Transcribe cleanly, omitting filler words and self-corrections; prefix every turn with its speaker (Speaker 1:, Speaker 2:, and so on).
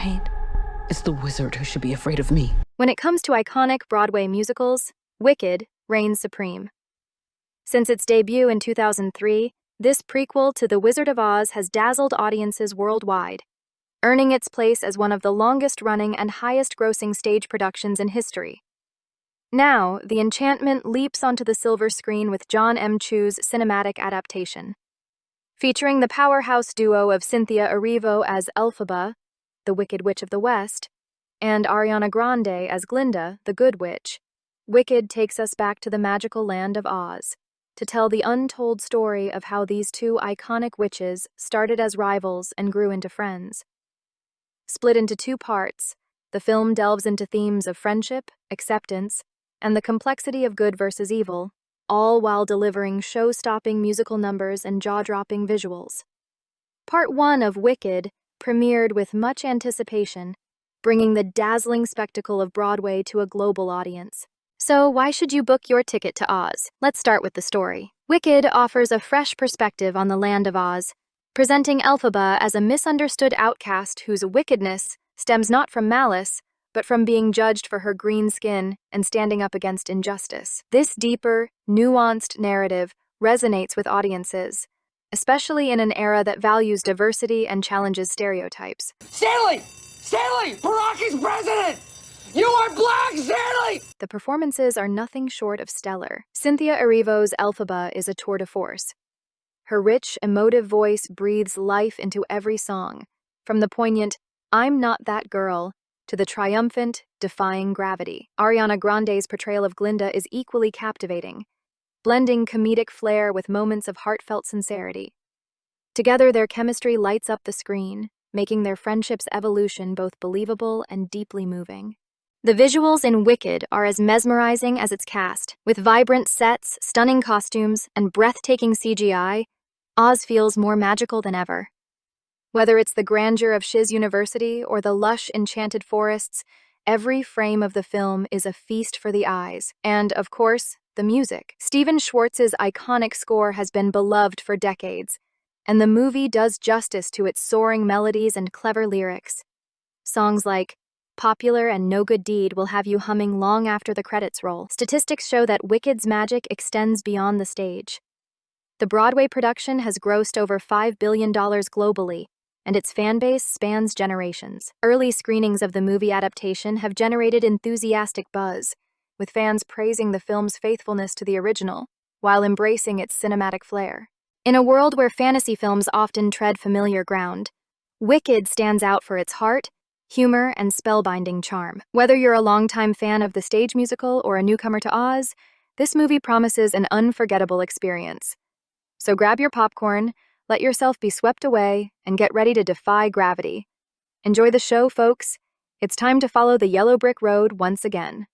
Speaker 1: pain. It's the wizard who should be afraid of me.
Speaker 2: When it comes to iconic Broadway musicals, Wicked reigns supreme. Since its debut in 2003, this prequel to The Wizard of Oz has dazzled audiences worldwide, earning its place as one of the longest-running and highest-grossing stage productions in history. Now, the enchantment leaps onto the silver screen with John M. Chu's cinematic adaptation. Featuring the powerhouse duo of Cynthia Erivo as Elphaba, the Wicked Witch of the West, and Ariana Grande as Glinda, the Good Witch, Wicked takes us back to the magical land of Oz to tell the untold story of how these two iconic witches started as rivals and grew into friends. Split into two parts, the film delves into themes of friendship, acceptance, and the complexity of good versus evil, all while delivering show-stopping musical numbers and jaw-dropping visuals. Part 1 of Wicked premiered with much anticipation, bringing the dazzling spectacle of Broadway to a global audience. So why should you book your ticket to Oz? Let's start with the story. Wicked offers a fresh perspective on the land of Oz, presenting Elphaba as a misunderstood outcast whose wickedness stems not from malice, but from being judged for her green skin and standing up against injustice. This deeper, nuanced narrative resonates with audiences, especially in an era that values diversity and challenges stereotypes.
Speaker 3: Stanley! Stanley! Barack is president! You are black, Stanley!
Speaker 2: The performances are nothing short of stellar. Cynthia Erivo's Elphaba is a tour de force. Her rich, emotive voice breathes life into every song, from the poignant, "I'm not that girl," to the triumphant, defying gravity. Ariana Grande's portrayal of Glinda is equally captivating, blending comedic flair with moments of heartfelt sincerity. Together, their chemistry lights up the screen, making their friendship's evolution both believable and deeply moving. The visuals in Wicked are as mesmerizing as its cast. With vibrant sets, stunning costumes, and breathtaking CGI, Oz feels more magical than ever. Whether it's the grandeur of Shiz University or the lush, enchanted forests, every frame of the film is a feast for the eyes. And, of course, the music. Stephen Schwartz's iconic score has been beloved for decades, and the movie does justice to its soaring melodies and clever lyrics. Songs like "Popular" and "No Good Deed" will have you humming long after the credits roll. Statistics show that Wicked's magic extends beyond the stage. The Broadway production has grossed over $5 billion globally, and its fan base spans generations. Early screenings of the movie adaptation have generated enthusiastic buzz, with fans praising the film's faithfulness to the original, while embracing its cinematic flair. In a world where fantasy films often tread familiar ground, Wicked stands out for its heart, humor, and spellbinding charm. Whether you're a longtime fan of the stage musical or a newcomer to Oz, this movie promises an unforgettable experience. So grab your popcorn, let yourself be swept away, and get ready to defy gravity. Enjoy the show, folks. It's time to follow the yellow brick road once again.